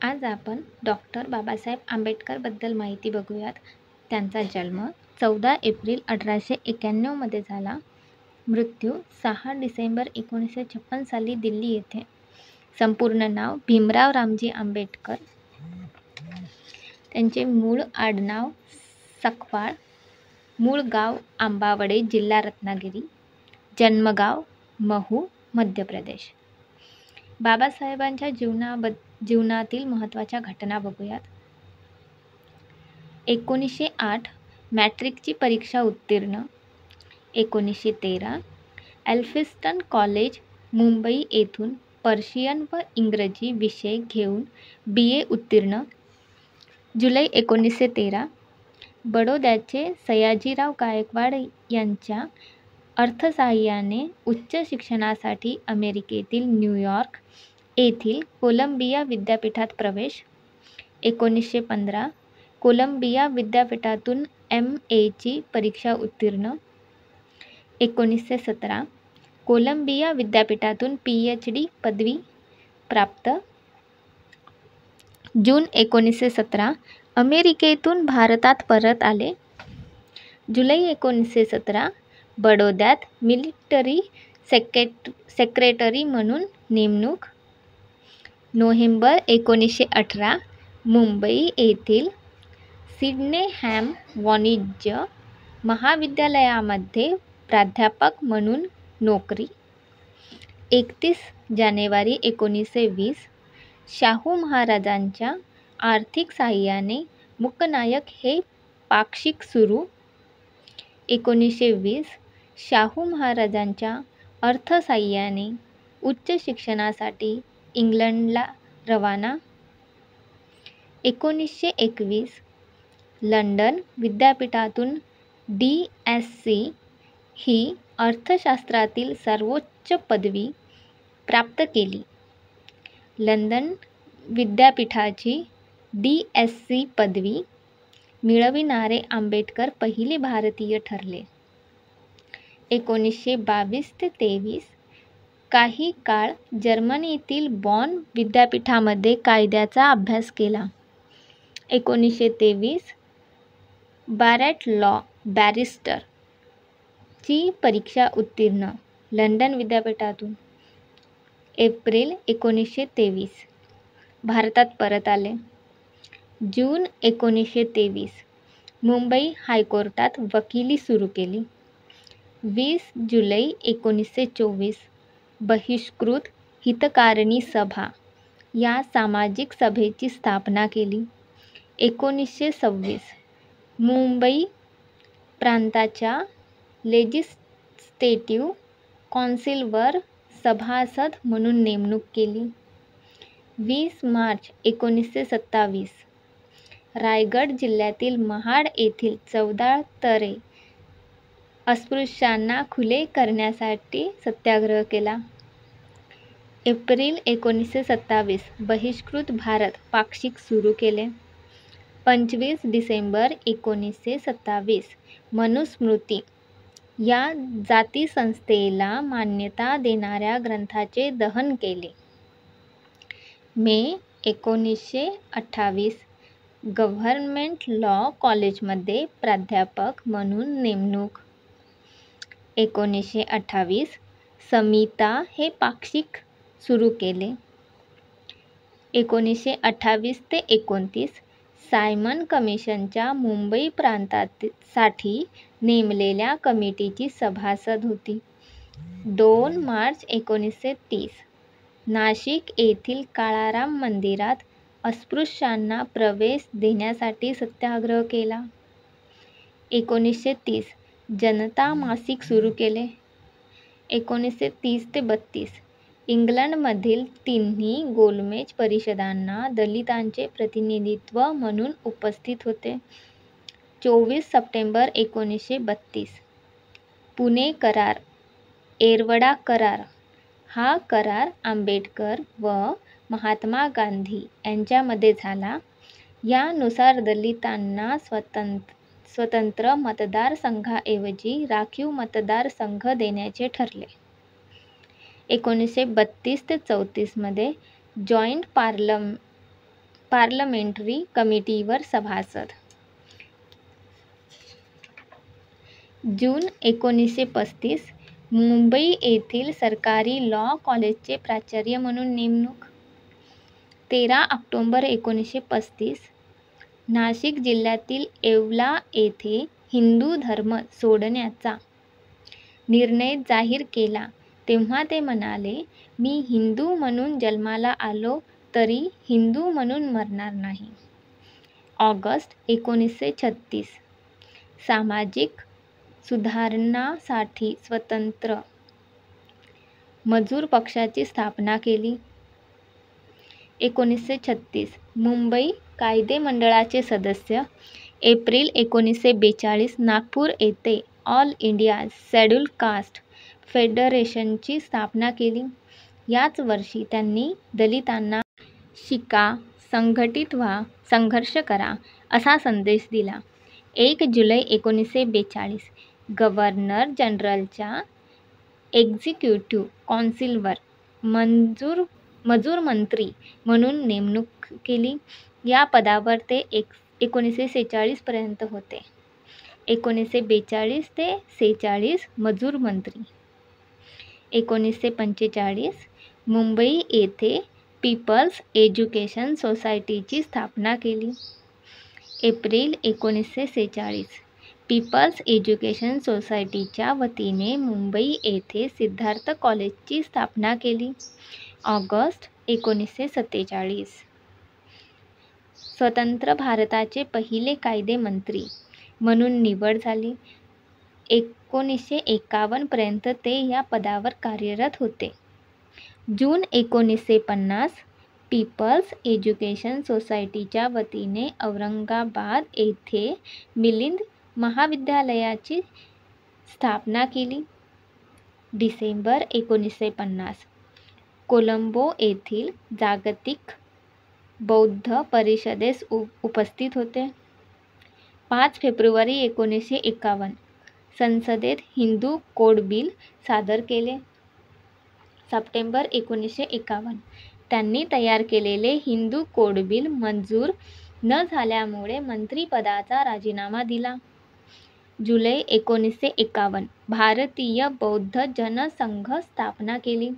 आज आपण डॉक्टर बाबासाहेब आंबेडकरबद्दल माहिती बघूयात. त्यांचा जन्म 14 एप्रिल 1891 झाला. मृत्यू 6 डिसेंबर 1956 साली दिल्ली येथे. संपूर्ण नाव भीमराव रामजी आंबेडकर. त्यांचे मूळ आडनाव सकपाळ. मूळ गाव आंबावडे, जिल्हा रत्नागिरी. जन्मगाव महू, मध्य प्रदेश. बाबासाहेबांच्या जीवनातील महत्त्वाच्या घटना बघूयात. 1908 मॅट्रिकची परीक्षा उत्तीर्ण. 1913 एल्फिन्स्टन कॉलेज, मुंबई येथून पर्शियन व इंग्रजी विषय घेऊन BA उत्तीर्ण. जुलै 1913 बडोद्याचे सयाजीराव गायकवाड यांच्या अर्थसहाय्याने उच्च शिक्षणासाठी अमेरिकेतील न्यूयॉर्क येथील कोलंबिया विद्यापीठात प्रवेश. 1915 कोलंबिया विद्यापीठातून MA ची परीक्षा उत्तीर्ण. 1917 कोलंबिया विद्यापीठातून PhD पदवी प्राप्त. जून 1917 अमेरिकेतून भारतात परत आले. जुलै 1917 बडोद्यात मिलिटरी सेक्रेटरी म्हणून नेमणूक. नोव्हेंबर 1918 मुंबई येथील सिडनेहॅम वाणिज्य महाविद्यालयामध्ये प्राध्यापक म्हणून नोकरी. 31 जानेवारी 1920 शाहू महाराजांच्या आर्थिक सहाय्याने मूकनायक हे पाक्षिक सुरू. 1920 शाहू महाराजांच्या अर्थसहाय्याने उच्च शिक्षणासाठी इंग्लंडला रवाना. 1921 लंडन विद्यापीठातून DSc ही अर्थशास्त्रातील सर्वोच्च पदवी प्राप्त केली. लंडन विद्यापीठाची DSc पदवी मिळविणारे आंबेडकर पहिले भारतीय ठरले. 1922 ते 23 काही काळ जर्मनीतील बॉन विद्यापीठामध्ये कायद्याचा अभ्यास केला. 1923 बॅरेट लॉ बॅरिस्टर ची परीक्षा उत्तीर्ण. लंडन विद्यापीठातून. एप्रिल 1923 भारतात परत आले. जून 1923 मुंबई हायकोर्टात वकिली सुरू केली. 20 जुलै 1924 बहिष्कृत हितकारिणी सभा या सामाजिक सभेची स्थापना केली. 1926 मुंबई प्रांताच्या लेजिस्लेटिव्ह कौन्सिलवर सभासद म्हणून नेमणूक केली. 20 मार्च 1927 रायगड जिल्ह्यातील महाड येथील 14 तळे अस्पृश्यांना खुले करण्यासाठी सत्याग्रह केला. एप्रिल 1927 बहिष्कृत भारत पाक्षिक सुरू केले. 25 डिसेंबर 1927 मनुस्मृती या जातीसंस्थेला मान्यता देणाऱ्या ग्रंथाचे दहन केले. मे 1928 गव्हर्नमेंट लॉ कॉलेजमध्ये प्राध्यापक म्हणून नेमणूक. 1928 समिता हे पाक्षिक सुरू केले. 1928 ते 29 सायमन कमिशनच्या मुंबई प्रांतासाठी नेमलेल्या कमिटीची सभासद होती. 2 मार्च 1930 नाशिक येथील काळाराम मंदिरात अस्पृश्यांना प्रवेश देण्यासाठी सत्याग्रह केला. 1930 जनता मासिक सुरू केले. 1930 ते 32 इंग्लंडमधील तिन्ही गोलमेज परिषदांना दलितांचे प्रतिनिधित्व म्हणून उपस्थित होते. 24 सप्टेंबर 1932 पुणे करार. येरवडा करार हा करार आंबेडकर व महात्मा गांधी यांच्यामध्ये झाला. यानुसार दलितांना स्वतंत्र मतदारसंघाऐवजी राखीव मतदारसंघ देण्याचे ठरले. 1932 ते 34 मध्ये जॉईंट पार्लमेंटरी कमिटीवर सभासद. जून 1935 मुंबई येथील सरकारी लॉ कॉलेजचे प्राचार्य म्हणून नेमणूक. 13 ऑक्टोबर 1935 नाशिक जिल्ह्यातील येवला येथे हिंदू धर्म सोडण्याचा निर्णय जाहीर केला तेव्हा ते म्हणाले, मी हिंदू म्हणून जन्माला आलो तरी हिंदू म्हणून मरणार नाही. ऑगस्ट 1936 सामाजिक सुधारणांसाठी स्वतंत्र मजूर पक्षाची स्थापना केली. 1936 मुंबई कायदे मंडळाचे सदस्य. एप्रिल 1942 नागपूर येथे ऑल इंडिया शेड्यूल्ड कास्ट फेडरेशनची स्थापना केली. याच वर्षी त्यांनी दलितांना शिका, संघटित व्हा, संघर्ष करा असा संदेश दिला. 1 जुलै 1942 गव्हर्नर जनरलच्या एक्झिक्युटिव्ह कौन्सिलवर मजूर मंत्री म्हणून नेमणूक केली. या पदावर ते 1946 पर्यंत होते. 1942 ते 46 मजूर मंत्री. 1945 मुंबई येथे पीपल्स एज्युकेशन सोसायटीची स्थापना केली. एप्रिल 1946 पीपल्स एज्युकेशन सोसायटीच्या वतीने मुंबई येथे सिद्धार्थ कॉलेजची स्थापना केली. ऑगस्ट 1947 स्वतंत्र भारताचे पहिले कायदे मंत्री म्हणून निवड झाली. 1951 पर्यंत ते या पदावर कार्यरत होते. जून 1950 पीपल्स एज्युकेशन सोसायटीच्या वतीने औरंगाबाद येथे मिलिंद महाविद्यालयाची स्थापना केली. डिसेंबर 1950 कोलंबो येथील जागतिक बौद्ध परिषदेस उपस्थित होते. 5 फेब्रुवारी 1951 संसदेत हिंदू कोड बिल सादर केले. सप्टेंबर 1951 त्यांनी तयार केलेले हिंदू कोड बिल मंजूर न झाल्यामुळे मंत्रिपदाचा राजीनामा दिला. जुलै 1951 भारतीय बौद्ध जनसंघ स्थापना केली.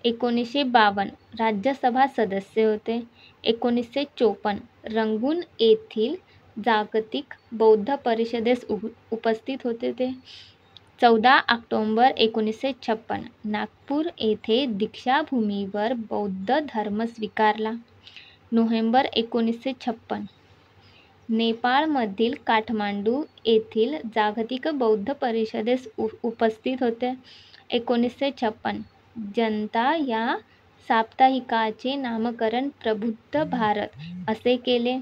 1952 राज्यसभा सदस्य होते. 1954 रंगून येथील जागतिक बौद्ध परिषदेस उपस्थित होते ते. 14 ऑक्टोबर 1956 नागपूर येथे दीक्षाभूमीवर बौद्ध धर्म स्वीकारला. नोव्हेंबर 1956 नेपाळमधील काठमांडू येथील जागतिक बौद्ध परिषदेस उपस्थित होते. 1956 जनता या साप्ताहिकाचे नामकरण प्रबुद्ध भारत असे केले.